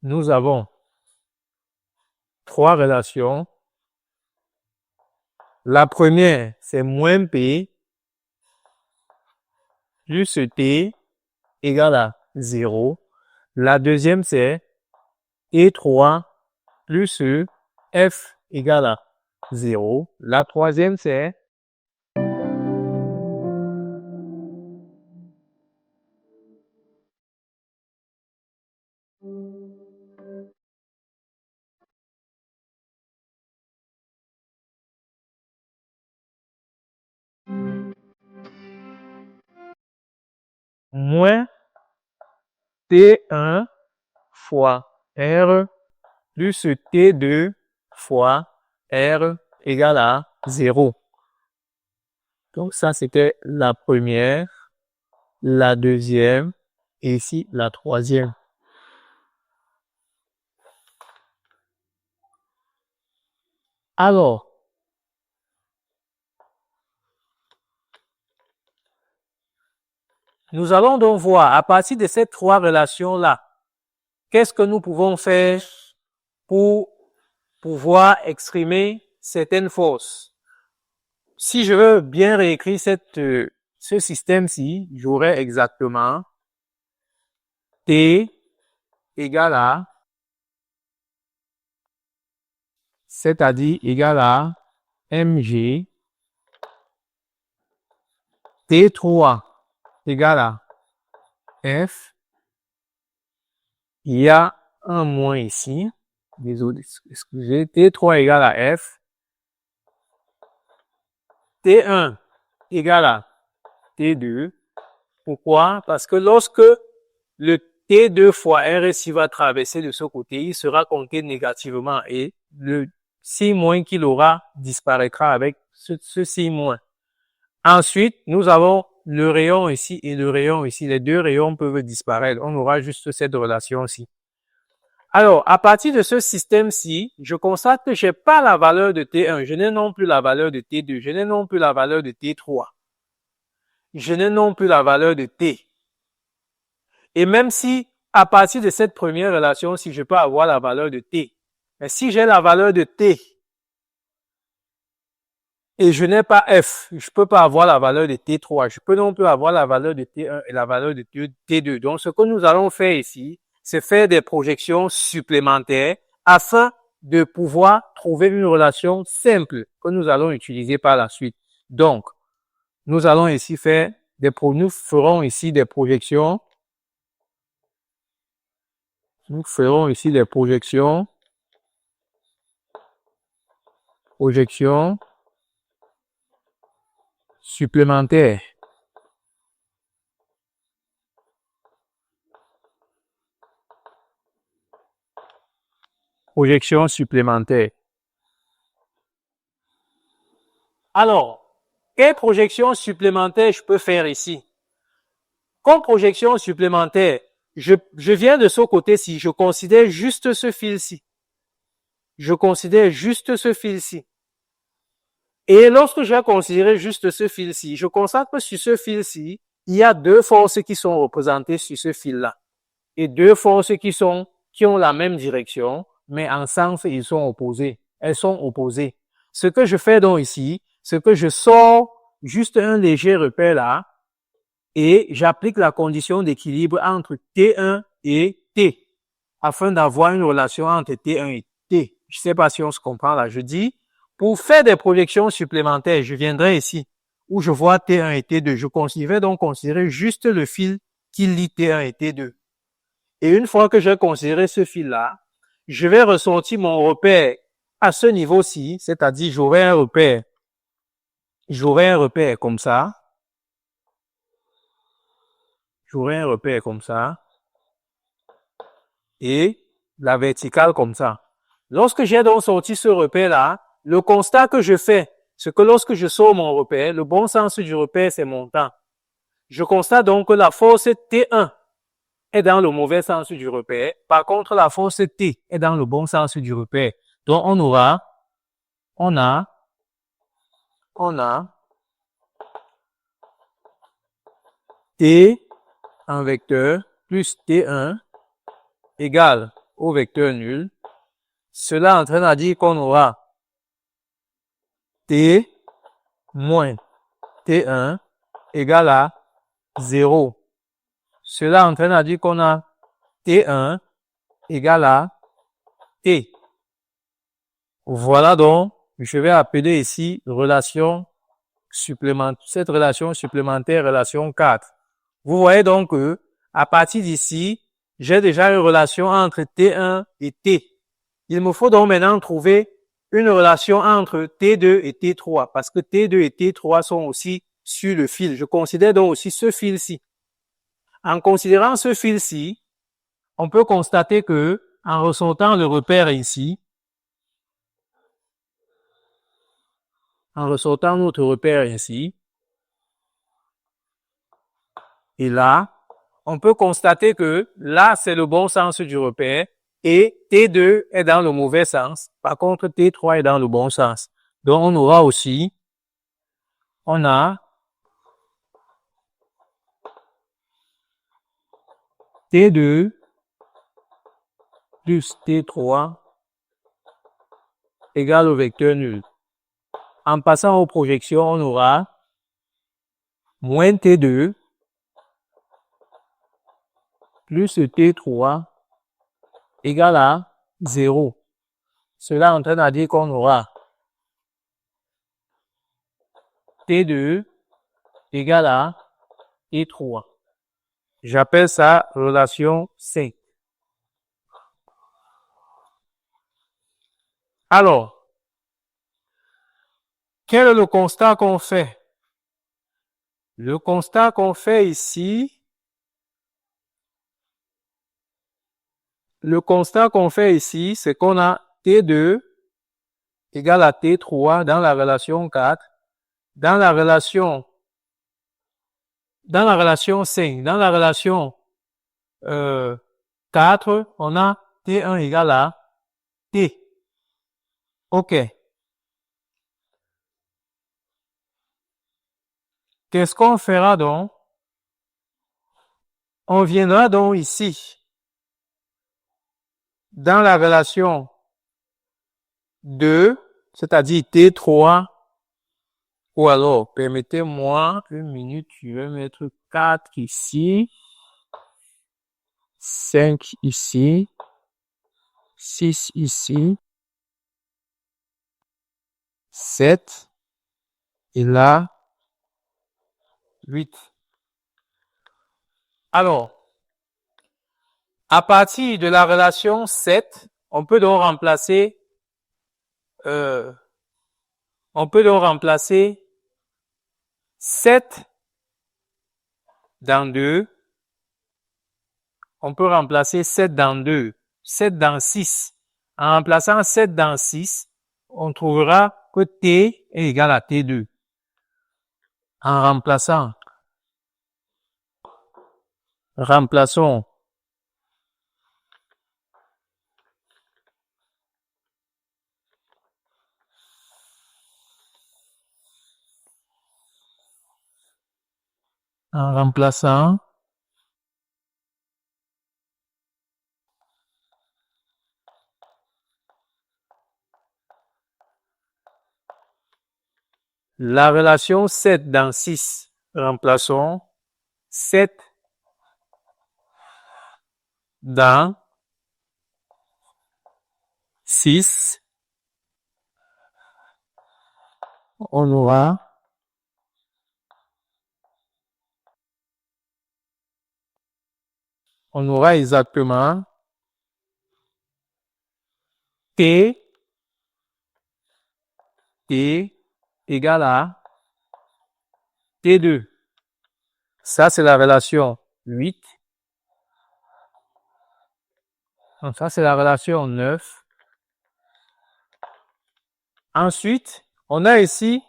nous avons trois relations. La première, c'est moins P plus T égale à 0. La deuxième, c'est E3 plus F égale à 0. La troisième, c'est moins T1 fois R plus T2 fois R égale à 0. Donc ça, c'était la première, la deuxième et ici la troisième. Alors, nous allons donc voir à partir de ces trois relations-là, qu'est-ce que nous pouvons faire pour pouvoir exprimer certaines forces. Si je veux bien réécrire ce système-ci, j'aurais exactement T égale à, c'est-à-dire égale à mg, T3 égale à F, il y a un moins ici, désolé, excusez, T3 égale à F, T1 égale à T2. Pourquoi? Parce que lorsque le T2 fois R ici va traverser de ce côté, il sera compté négativement et le signe- qu'il aura disparaîtra avec ce signe-. Ensuite, nous avons le rayon ici et le rayon ici. Les deux rayons peuvent disparaître. On aura juste cette relation-ci. Alors, à partir de ce système-ci, je constate que je n'ai pas la valeur de T1. Je n'ai non plus la valeur de T2. Je n'ai non plus la valeur de T3. Je n'ai non plus la valeur de T. Et même si, à partir de cette première relation, si je peux avoir la valeur de T, mais si j'ai la valeur de T et je n'ai pas F, je ne peux pas avoir la valeur de T3, je peux non plus avoir la valeur de T1 et la valeur de T2. Donc, ce que nous allons faire ici, c'est faire des projections supplémentaires afin de pouvoir trouver une relation simple que nous allons utiliser par la suite. Donc, nous allons ici faire nous ferons ici des projections. Nous ferons ici des projections supplémentaires. Projections supplémentaires. Alors, quelle projection supplémentaire je peux faire ici? Comme projection supplémentaire, je viens de ce côté-ci, je considère juste ce fil-ci. Je considère juste ce fil-ci. Et lorsque je vais considérer juste ce fil-ci, je constate que sur ce fil-ci, il y a deux forces qui sont représentées sur ce fil-là. Et deux forces qui ont la même direction, mais en sens, ils sont opposés. Elles sont opposées. Ce que je fais donc ici, c'est que je sors juste un léger repère là, et j'applique la condition d'équilibre entre T1 et T, afin d'avoir une relation entre T1 et T. Je ne sais pas si on se comprend là. Je dis, pour faire des projections supplémentaires, je viendrai ici, où je vois T1 et T2. Je vais donc considérer juste le fil qui lie T1 et T2. Et une fois que j'ai considéré ce fil-là, je vais ressortir mon repère à ce niveau-ci, c'est-à-dire j'aurai un repère comme ça. J'aurai un repère comme ça. Et la verticale comme ça. Lorsque j'ai donc sorti ce repère-là, le constat que je fais, c'est que lorsque je sors mon repère, le bon sens du repère, c'est montant. Je constate donc que la force T1 est dans le mauvais sens du repère. Par contre, la force T est dans le bon sens du repère. Donc, on a T en vecteur plus T1 égale au vecteur nul. Cela entraîne à dire qu'on aura T moins T1 égale à 0. Cela entraîne à dire qu'on a T1 égale à T. Voilà donc, je vais appeler ici relation supplémentaire, cette relation supplémentaire, relation 4. Vous voyez donc que, à partir d'ici, j'ai déjà une relation entre T1 et T. Il me faut donc maintenant trouver une relation entre T2 et T3, parce que T2 et T3 sont aussi sur le fil. Je considère donc aussi ce fil-ci. En considérant ce fil-ci, on peut constater que, en ressortant le repère ici, en ressortant notre repère ici, et là, on peut constater que là, c'est le bon sens du repère et T2 est dans le mauvais sens. Par contre, T3 est dans le bon sens. Donc, on aura aussi, on a T2 plus T3 égale au vecteur nul. En passant aux projections, on aura moins T2 plus T3 égale à 0. Cela entraîne à dire qu'on aura T2 égale à T3. J'appelle ça relation 5. Alors, quel est le constat qu'on fait? Le constat qu'on fait ici, c'est qu'on a T2 égale à T3 dans la relation 4, dans la relation 5, dans la relation 4, on a T1 égale à T. OK. Qu'est-ce qu'on fera donc? On viendra donc ici, dans la relation 2, c'est-à-dire T3, ou alors, permettez-moi une minute, je vais mettre 4 ici, 5 ici, 6 ici, 7, et là, 8. Alors, à partir de la relation 7, on peut donc remplacer 7 dans 2. On peut remplacer 7 dans 2, 7 dans 6. En remplaçant 7 dans 6, on trouvera que T est égal à T2. Remplaçons en remplaçant la relation 7 dans 6, remplaçons 7 dans 6, on aura exactement T égale à T2. Ça, c'est la relation 8. Donc, ça, c'est la relation 9. Ensuite, on a ici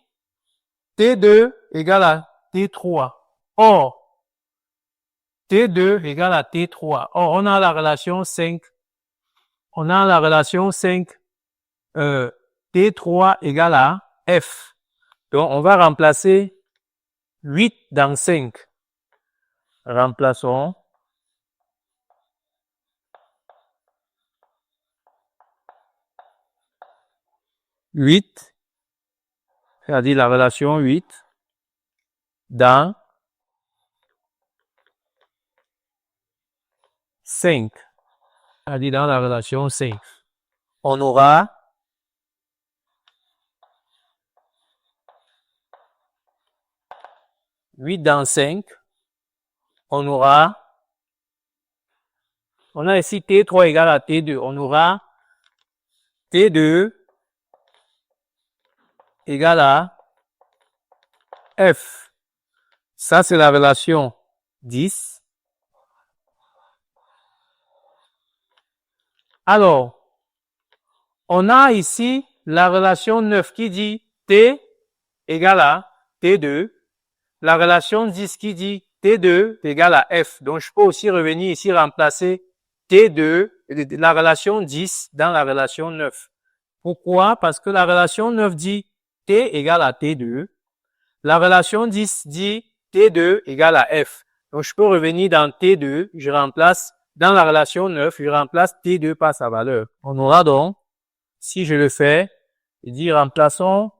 T2 égale à T3. Or, T2 égale à T3. Or, on a la relation 5. On a la relation 5. T3 égale à F. Donc, on va remplacer 8 dans 5. Remplaçons 8, c'est-à-dire la relation 8, dans 5, c'est-à-dire dans la relation 5. On aura 8 dans 5, on a ici T3 égale à T2, on aura T2 égale à F. Ça, c'est la relation 10. Alors, on a ici la relation 9 qui dit T égale à T2. La relation 10 qui dit T2 égale à F. Donc, je peux aussi revenir ici remplacer T2, la relation 10 dans la relation 9. Pourquoi? Parce que la relation 9 dit T égale à T2. La relation 10 dit T2 égale à F. Donc, je peux revenir dans T2, je remplace, dans la relation 9, je remplace T2 par sa valeur. On aura donc, si je le fais, je dis remplaçons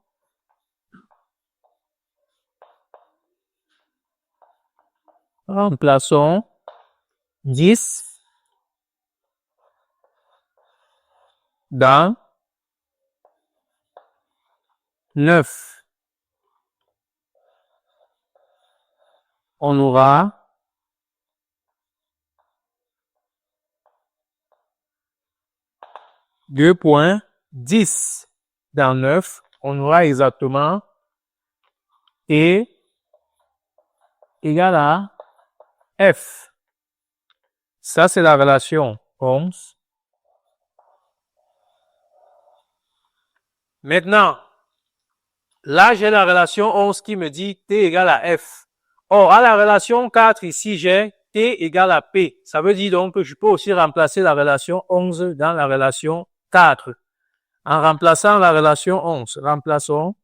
remplaçons 10 dans 9. On aura 2.10 dans 9. On aura exactement T égale à F. Ça, c'est la relation 11. Maintenant, là, j'ai la relation 11 qui me dit T égale à F. Or, à la relation 4, ici, j'ai T égale à P. Ça veut dire donc que je peux aussi remplacer la relation 11 dans la relation 4. En remplaçant la relation 11, remplaçons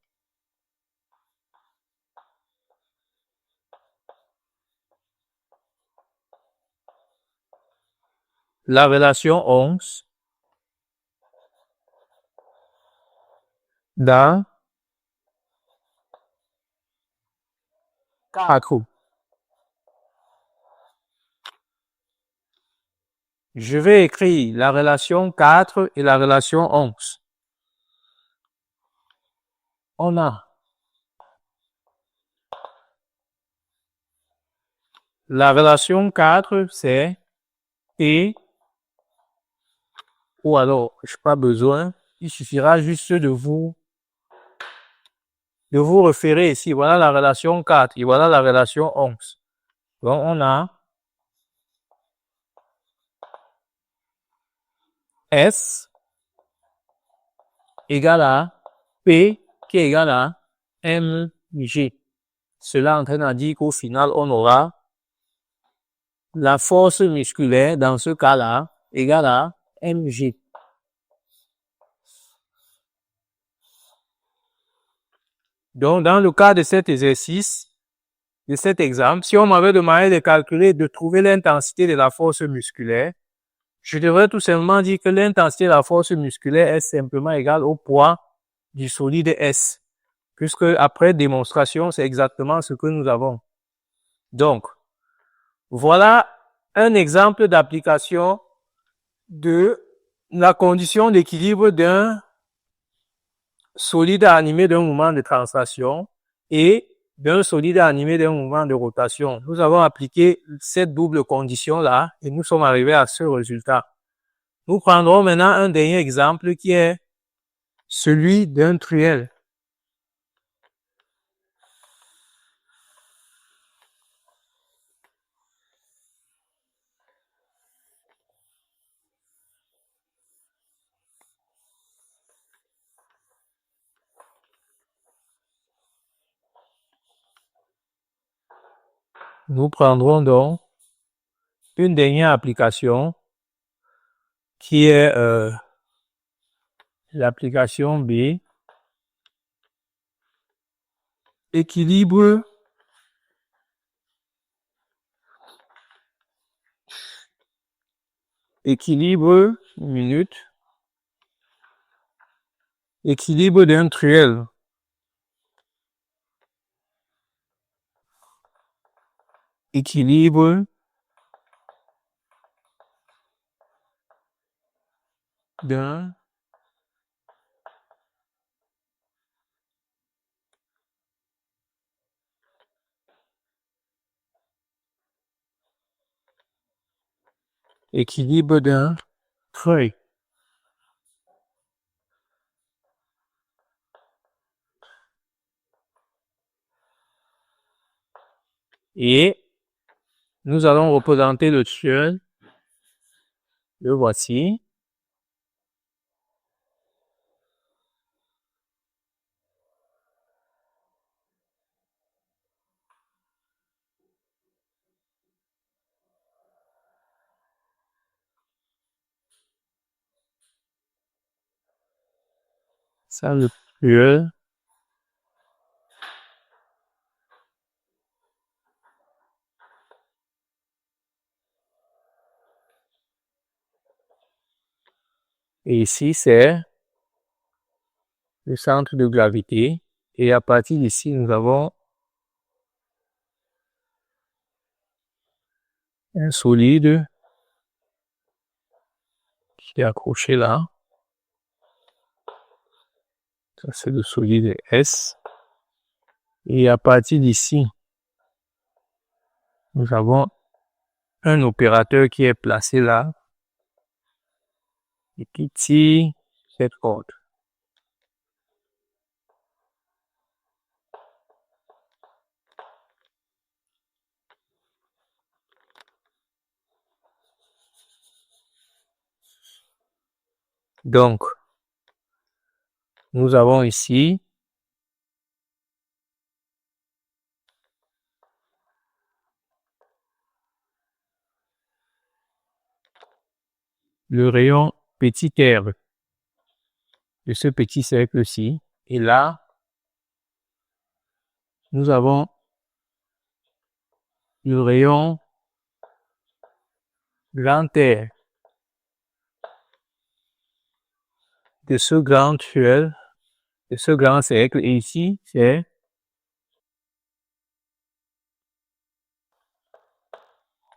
la relation 11 dans 4. Je vais écrire la relation 4 et la relation 11. On a la relation 4, c'est T, ou alors, je n'ai pas besoin, il suffira juste de vous référer ici. Voilà la relation 4 et voilà la relation 11. Donc, on a S égale à P qui est égal à mg. Cela entraîne à dire qu'au final, on aura la force musculaire, dans ce cas-là, égale à mg. Donc, dans le cas de cet exercice, de cet exemple, si on m'avait demandé de calculer, de trouver l'intensité de la force musculaire, je devrais tout simplement dire que l'intensité de la force musculaire est simplement égale au poids du solide S. Puisque après démonstration, c'est exactement ce que nous avons. Donc, voilà un exemple d'application de la condition d'équilibre d'un solide animé d'un mouvement de translation et d'un solide animé d'un mouvement de rotation. Nous avons appliqué cette double condition-là et nous sommes arrivés à ce résultat. Nous prendrons maintenant un dernier exemple qui est celui d'un truelle. Nous prendrons donc une dernière application qui est l'application B, équilibre une minute, Équilibre d'un truel. Équilibre d'un équilibre d'un treuil. Et nous allons représenter le truel. Le voici. Ça, le truel. Et ici, c'est le centre de gravité. Et à partir d'ici, nous avons un solide qui est accroché là. Ça, c'est le solide S. Et à partir d'ici, nous avons un opérateur qui est placé là et qui tire cette corde. Donc, nous avons ici le rayon petit r de ce petit cercle-ci. Et là, nous avons le rayon grand R de ce grand truel, de ce grand cercle. Et ici, c'est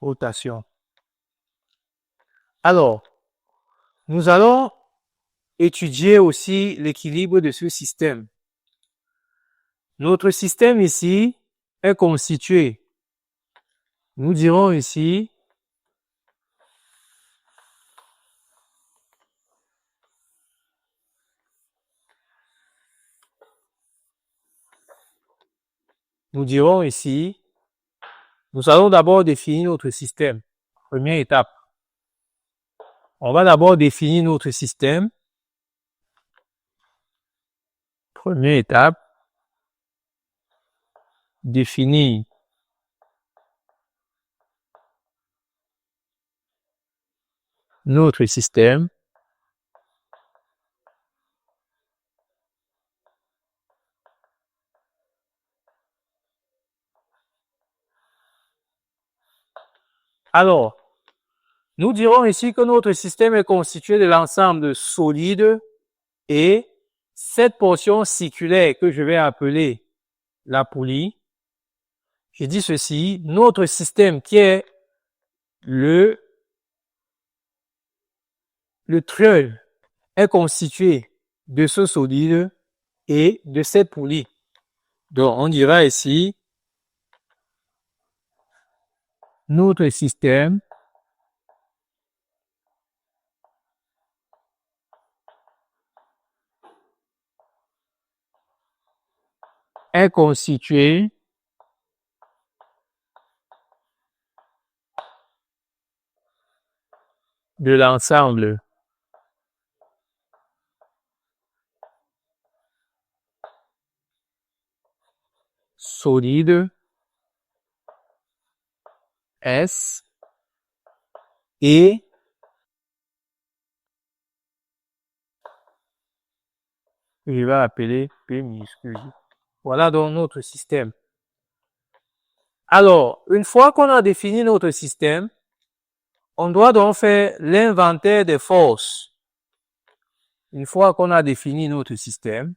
rotation. Alors, nous allons étudier aussi l'équilibre de ce système. Notre système ici est constitué, nous dirons ici, nous allons d'abord définir notre système. Première étape. On va d'abord définir notre système. Première étape. Définir notre système. Alors, nous dirons ici que notre système est constitué de l'ensemble de solides et cette portion circulaire que je vais appeler la poulie. Je dis ceci, notre système qui est le truel est constitué de ce solide et de cette poulie. Donc, on dira ici, notre système est constitué de l'ensemble solide S et je vais appeler P minuscule. Voilà donc notre système. Alors, une fois qu'on a défini notre système, on doit donc faire l'inventaire des forces Une fois qu'on a défini notre système,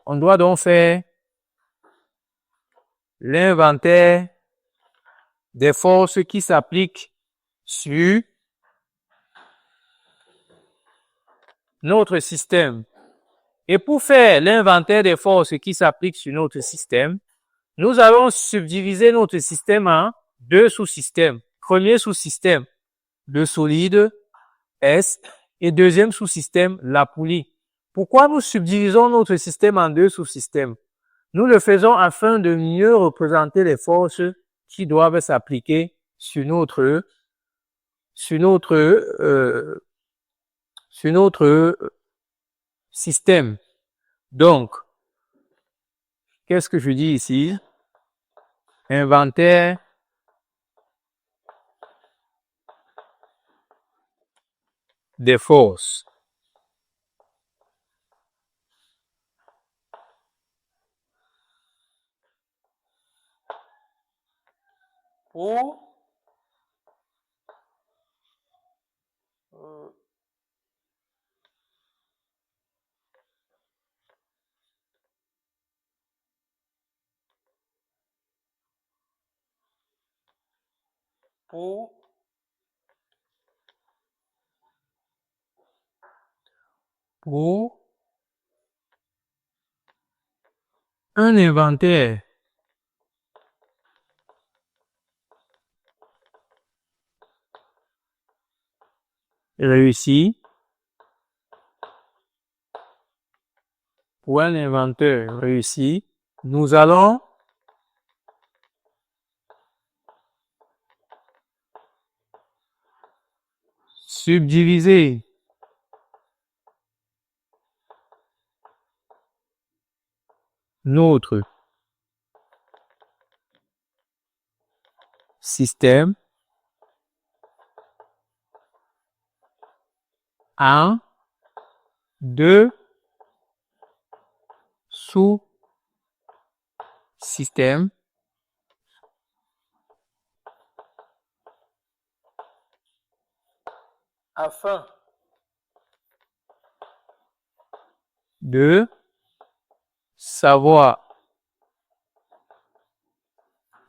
on doit donc faire l'inventaire des forces qui s'appliquent sur notre système. Et pour faire l'inventaire des forces qui s'appliquent sur notre système, nous allons subdiviser notre système en deux sous-systèmes. Premier sous-système, le solide S, et deuxième sous-système, la poulie. Pourquoi nous subdivisons notre système en deux sous-systèmes? Nous le faisons afin de mieux représenter les forces qui doivent s'appliquer sur notre système. Donc, qu'est-ce que je dis ici? Inventaire des forces. Pour un inventaire réussi, nous allons subdiviser notre système en deux sous-systèmes afin de savoir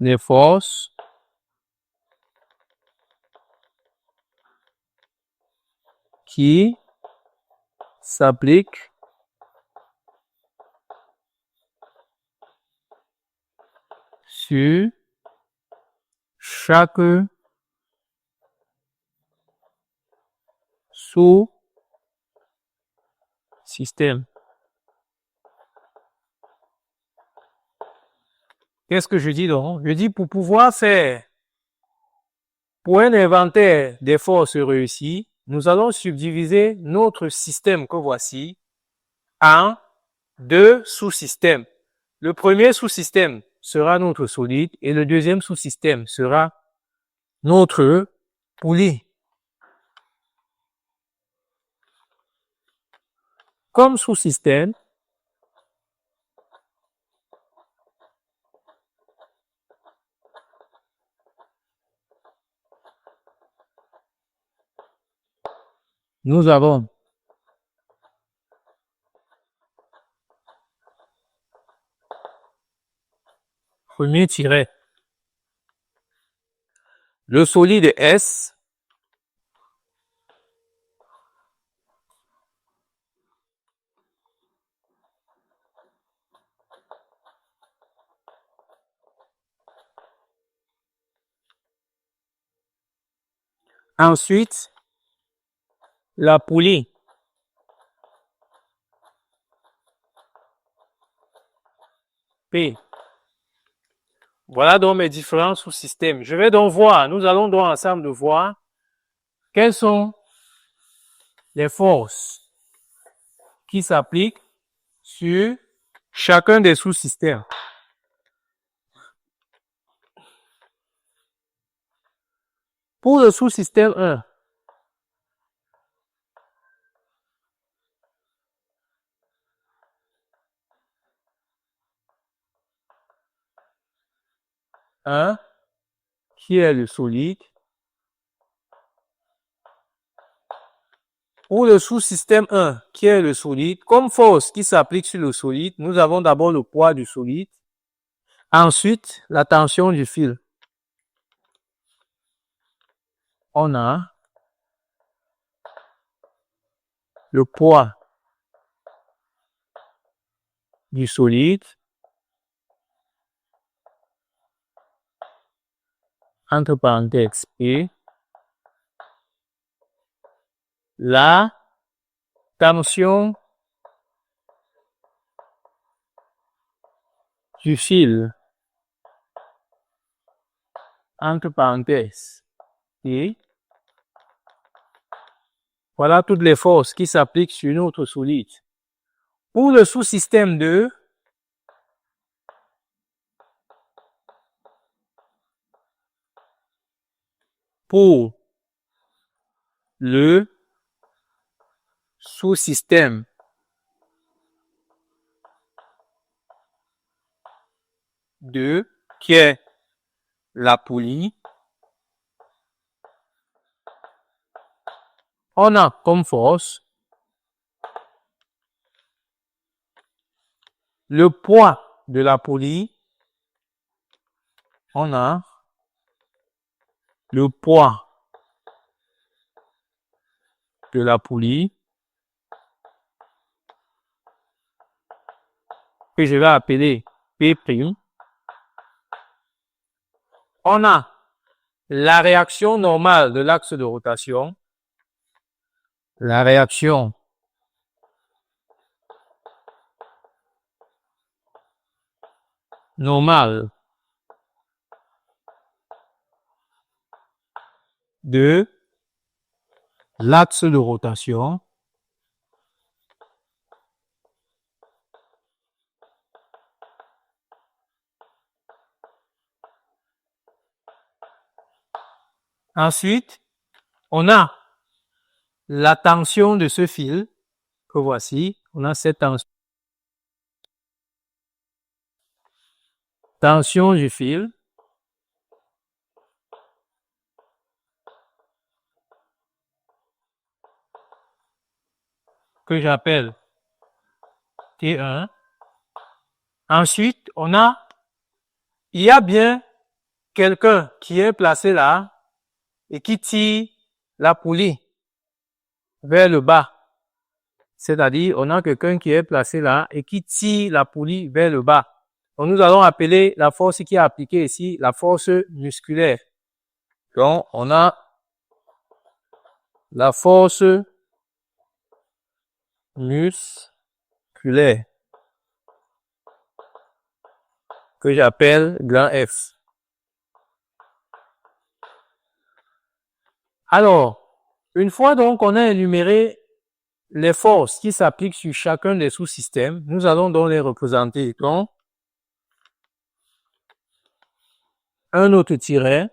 les forces qui s'appliquent sur chaque sous-système. Qu'est-ce que je dis donc? Je dis pour pouvoir faire, pour un inventaire des forces réussies, nous allons subdiviser notre système que voici en deux sous-systèmes. Le premier sous-système sera notre solide et le deuxième sous-système sera notre poulie. Comme sous-système, nous avons premier tiret, le solide S, ensuite la poulie. P. Voilà donc mes différents sous-systèmes. Je vais donc voir, nous allons donc ensemble voir quelles sont les forces qui s'appliquent sur chacun des sous-systèmes. Pour le sous-système 1, qui est le solide. Pour le sous-système 1, qui est le solide, comme force qui s'applique sur le solide, nous avons d'abord le poids du solide, ensuite la tension du fil. On a le poids du solide, entre parenthèses, et la tension du fil, entre parenthèses, et voilà toutes les forces qui s'appliquent sur notre solide. Pour le sous-système 2, pour le sous-système 2, qui est la poulie, on a comme force le poids de la poulie, on a le poids de la poulie, que je vais appeler P'. On a la réaction normale de l'axe de rotation, la réaction normale de l'axe de rotation, ensuite, on a la tension de ce fil, que voici, on a cette tension du fil, que j'appelle T1. Ensuite, il y a bien quelqu'un qui est placé là et qui tire la poulie vers le bas. C'est-à-dire, on a quelqu'un qui est placé là et qui tire la poulie vers le bas. Donc, nous allons appeler la force qui est appliquée ici la force musculaire. Donc, on a la force musculaire que j'appelle grand F. Alors, une fois donc on a énuméré les forces qui s'appliquent sur chacun des sous-systèmes, nous allons donc les représenter. Donc, un autre tiret,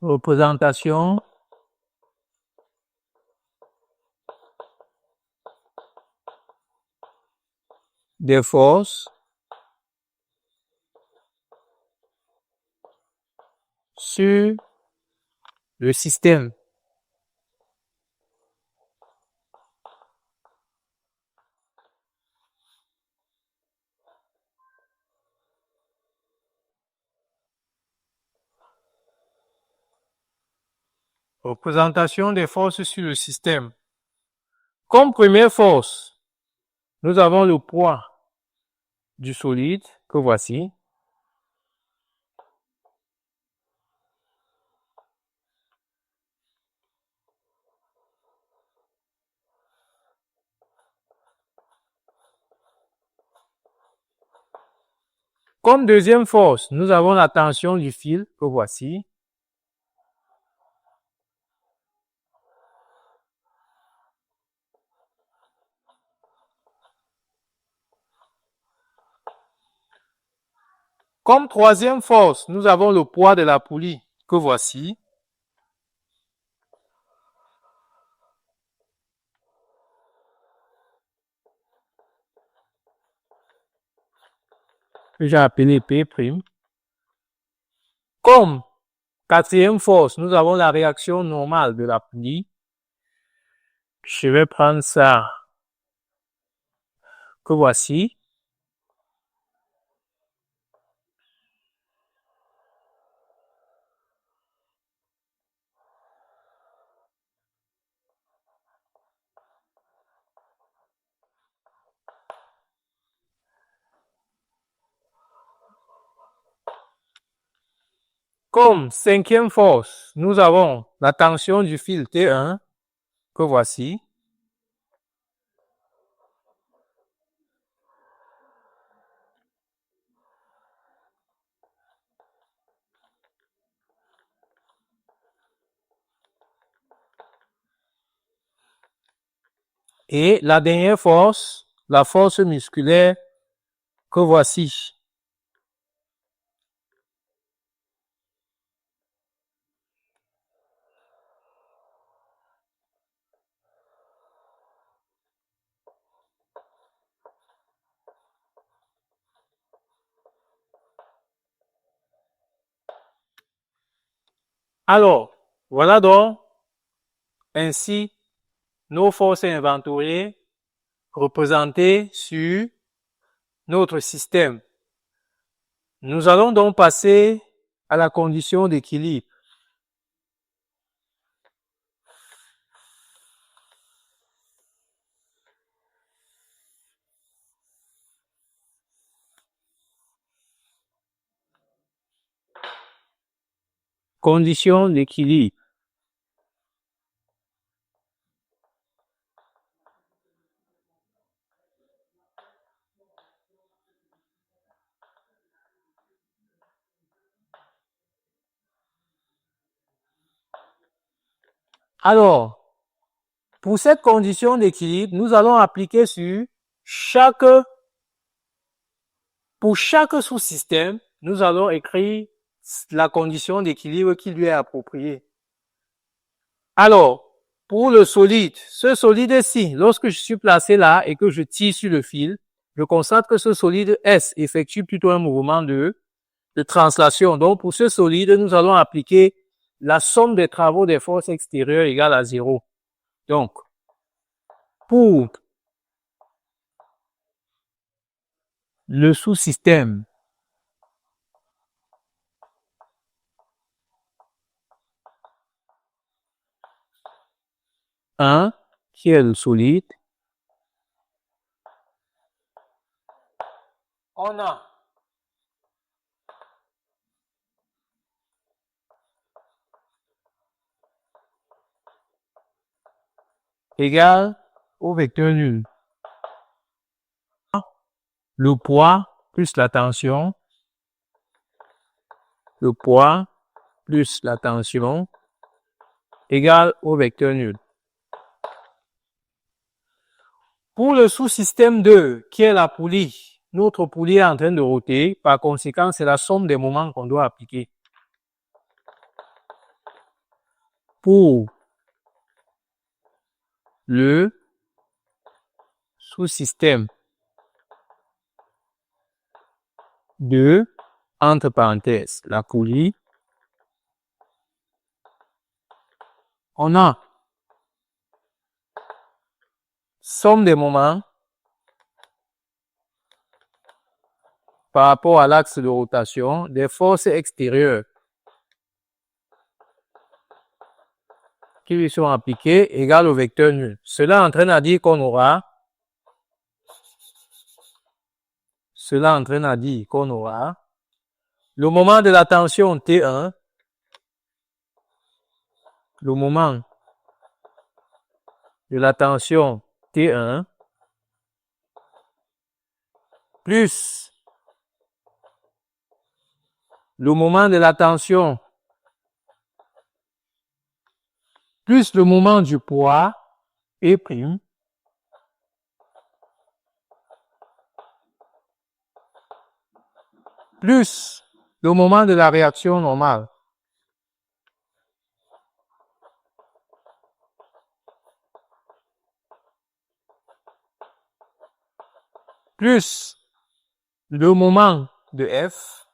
représentation des forces sur le système. Représentation des forces sur le système. Comme première force, nous avons le poids du solide, que voici. Comme deuxième force, nous avons la tension du fil, que voici. Comme troisième force, nous avons le poids de la poulie, que voici. Que j'ai appelé P'. Comme quatrième force, nous avons la réaction normale de la poulie. Je vais prendre ça que voici. Comme cinquième force, nous avons la tension du fil T1 que voici. Et la dernière force, la force musculaire que voici. Alors, voilà donc ainsi nos forces inventoriées représentées sur notre système. Nous allons donc passer à la condition d'équilibre. Condition d'équilibre. Alors, pour cette condition d'équilibre, nous allons appliquer pour chaque sous-système, nous allons écrire la condition d'équilibre qui lui est appropriée. Alors, pour le solide, ce solide-ci, lorsque je suis placé là et que je tire sur le fil, je constate que ce solide S effectue plutôt un mouvement de translation. Donc, pour ce solide, nous allons appliquer la somme des travaux des forces extérieures égale à 0. Donc, pour le sous-système 1, qui est le solide, on a égal au vecteur nul. Le poids plus la tension, le poids plus la tension égale au vecteur nul. Pour le sous-système 2, qui est la poulie, notre poulie est en train de roter, par conséquent, c'est la somme des moments qu'on doit appliquer. Pour le sous-système 2, entre parenthèses, la poulie, on a somme des moments par rapport à l'axe de rotation des forces extérieures qui lui sont appliquées égale au vecteur nul. Cela entraîne à dire qu'on aura le moment de la tension T1, le moment de la tension T1 plus le moment de la tension plus le moment du poids E' plus le moment de la réaction normale. Plus le moment de F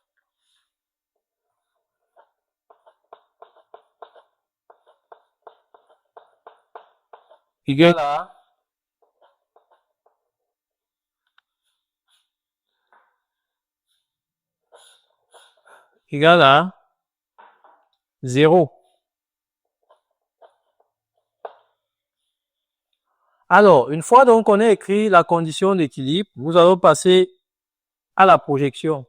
égale à égale à 0. Alors, une fois donc qu'on a écrit la condition d'équilibre, nous allons passer à la projection.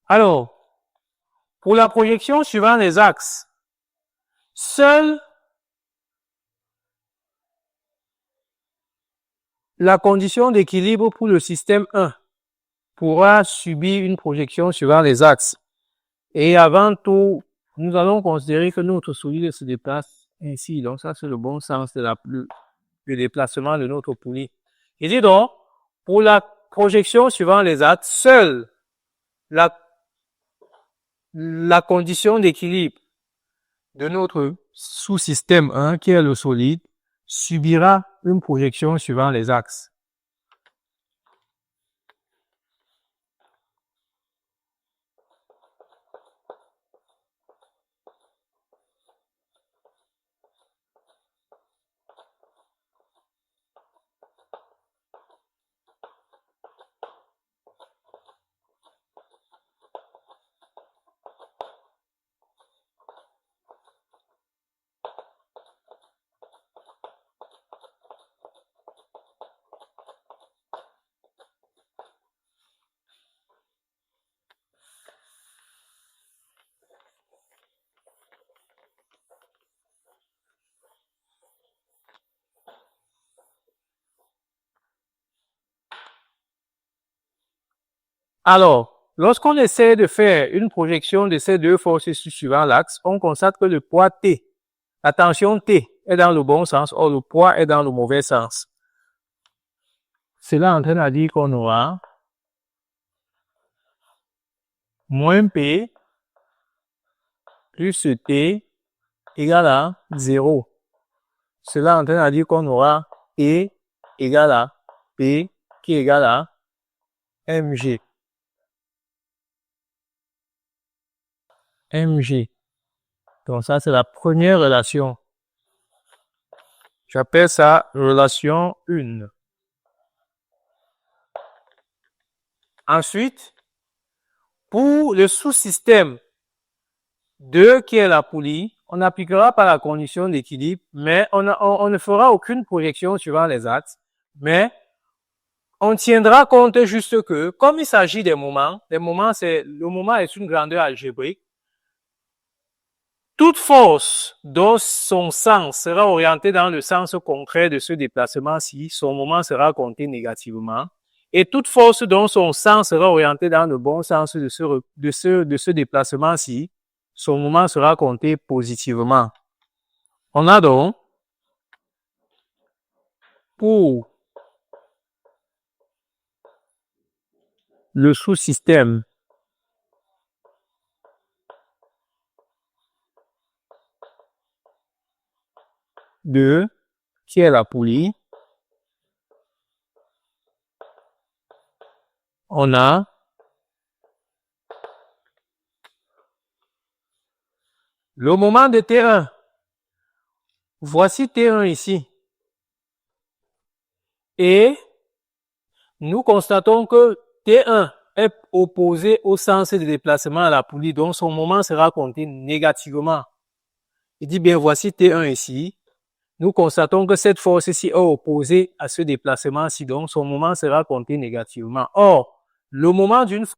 Alors, pour la projection suivant les axes, seule la condition d'équilibre pour le système 1 pourra subir une projection suivant les axes. Et avant tout, nous allons considérer que notre solide se déplace ainsi. Donc ça, c'est le bon sens de le déplacement de notre poulie. Et dit donc, pour la projection suivant les axes, seule la condition d'équilibre de notre sous-système 1, qui est le solide, subira une projection suivant les axes. Alors, lorsqu'on essaie de faire une projection de ces deux forces suivant l'axe, on constate que le poids T, la tension T est dans le bon sens, or le poids est dans le mauvais sens. Cela entraîne à dire qu'on aura moins P plus T égale à 0. Cela entraîne à dire qu'on aura E égale à P qui est égal à mg. mg. Donc ça, c'est la première relation. J'appelle ça relation 1. Ensuite, pour le sous-système 2 qui est la poulie, on n'appliquera pas la condition d'équilibre, mais on ne fera aucune projection suivant les axes, mais on tiendra compte juste que, comme il s'agit des moments, le moment est une grandeur algébrique, toute force dont son sens sera orienté dans le sens concret de ce déplacement-ci, son moment sera compté négativement. Et toute force dont son sens sera orienté dans le bon sens de ce déplacement-ci, son moment sera compté positivement. On a donc, pour le sous-système de qui est la poulie, on a le moment de T1. Voici T1 ici. Et nous constatons que T1 est opposé au sens de déplacement à la poulie, donc son moment sera compté négativement. Il dit bien, voici T1 ici. Nous constatons que cette force-ci est opposée à ce déplacement-ci, donc son moment sera compté négativement. Or, le moment d'une force,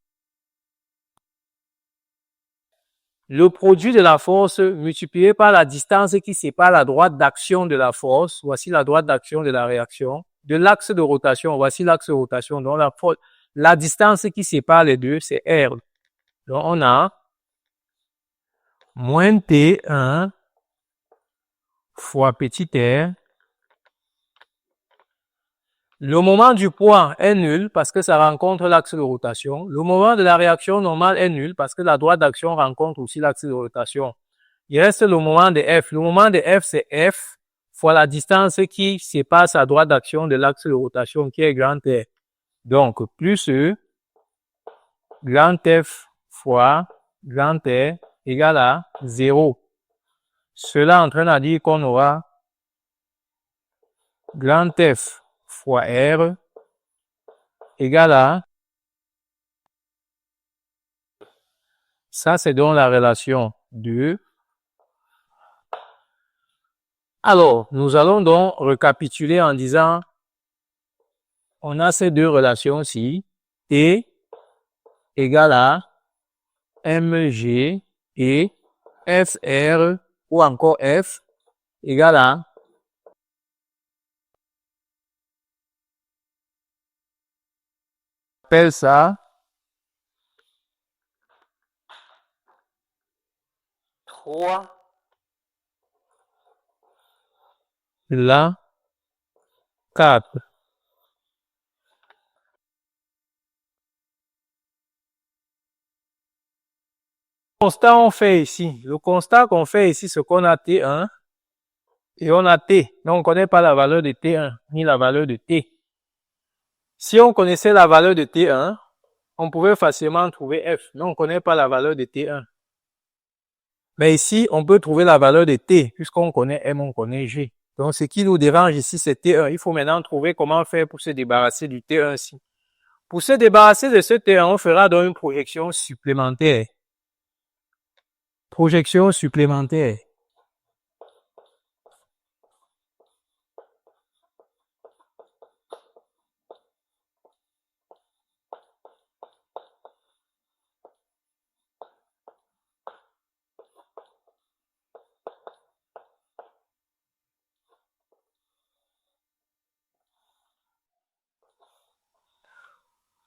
le produit de la force multiplié par la distance qui sépare la droite d'action de la force, voici la droite d'action de la réaction, de l'axe de rotation, voici l'axe de rotation, donc la distance qui sépare les deux, c'est R. Donc on a moins T1 fois petit r. Le moment du poids est nul parce que ça rencontre l'axe de rotation. Le moment de la réaction normale est nul parce que la droite d'action rencontre aussi l'axe de rotation. Il reste le moment de f. Le moment de f, c'est f fois la distance qui sépare sa droite d'action de l'axe de rotation qui est grand R. Donc, plus E, grand F fois grand R égale à 0. Cela entraîne dire qu'on aura grand F fois R égale à... Ça, c'est donc la relation 2. Alors, nous allons donc récapituler en disant, on a ces deux relations-ci, T égale à mg et fr ou encore f égale à appelle ça 3 la 4. Le constat on fait ici. Le constat qu'on fait ici, c'est qu'on a T1 et on a T. Mais on ne connaît pas la valeur de T1 ni la valeur de T. Si on connaissait la valeur de T1, on pouvait facilement trouver F, mais on ne connaît pas la valeur de T1. Mais ici, on peut trouver la valeur de T, puisqu'on connaît M, on connaît G. Donc, ce qui nous dérange ici, c'est T1. Il faut maintenant trouver comment faire pour se débarrasser du T1 ici. Pour se débarrasser de ce T1, on fera donc une projection supplémentaire. Projection supplémentaire.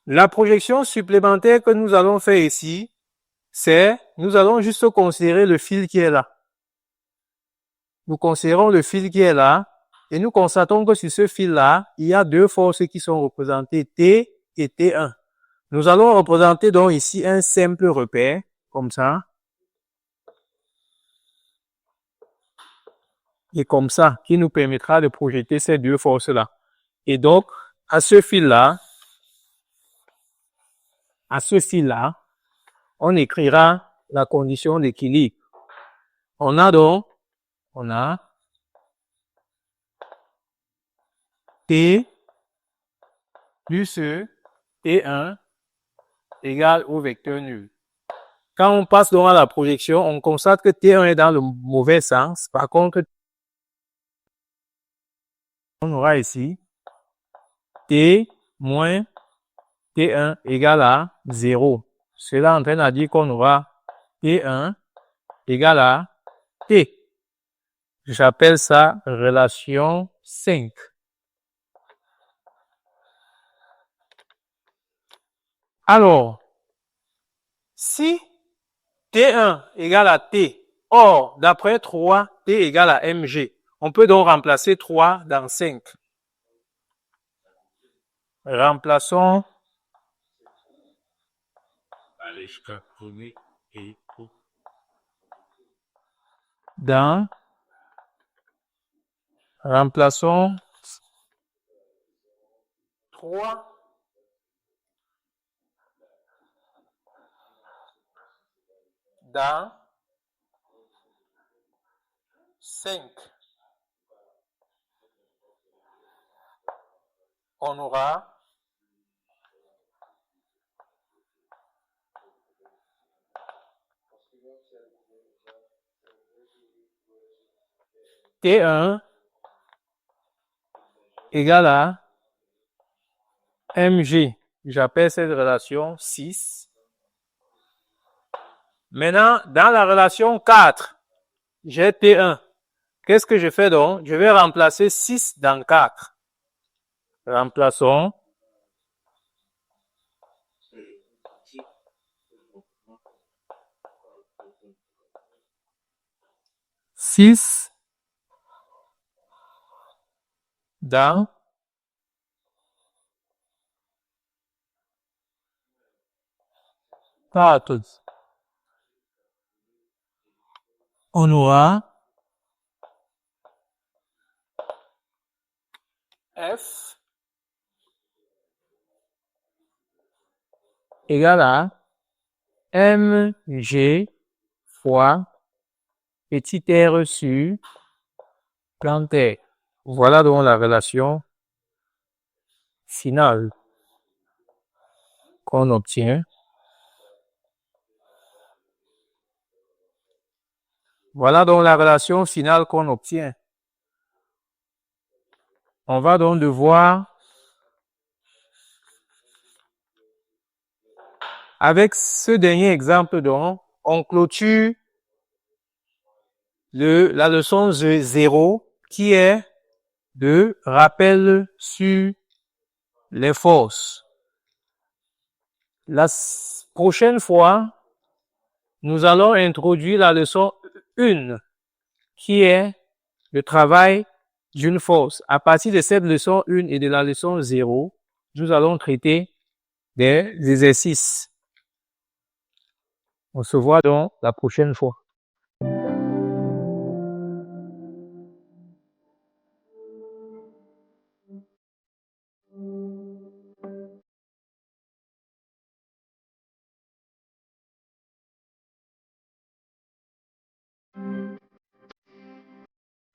La projection supplémentaire que nous allons faire ici, c'est, nous allons juste considérer le fil qui est là. Nous considérons le fil qui est là, et nous constatons que sur ce fil-là, il y a deux forces qui sont représentées, T et T1. Nous allons représenter donc ici un simple repère, comme ça. Et comme ça, qui nous permettra de projeter ces deux forces-là. Et donc, à ce fil-là, on écrira la condition d'équilibre. On a T plus E, T1 égale au vecteur nul. Quand on passe donc à la projection, on constate que T1 est dans le mauvais sens. Par contre, on aura ici T moins T1 égale à 0. Cela entraîne à dire qu'on aura T1 égale à T. J'appelle ça relation 5. Alors, si T1 égale à T, or, d'après 3, T égale à mg, on peut donc remplacer 3 dans 5. Remplaçons dans, remplaçons 3 dans 5. On aura T1 égale à mg. J'appelle cette relation 6. Maintenant, dans la relation 4, j'ai T1. Qu'est-ce que je fais donc? Je vais remplacer 6 dans 4. Remplaçons. Six dans 4. on aura F égale à mg fois petit r sur grand R. Voilà donc la relation finale qu'on obtient. Voilà donc la relation finale qu'on obtient. On va donc devoir, avec ce dernier exemple donc, on clôture la leçon 0 qui est de rappel sur les forces. La prochaine fois, nous allons introduire la leçon 1 qui est le travail d'une force. À partir de cette leçon 1 et de la leçon 0, nous allons traiter des exercices. On se voit donc la prochaine fois.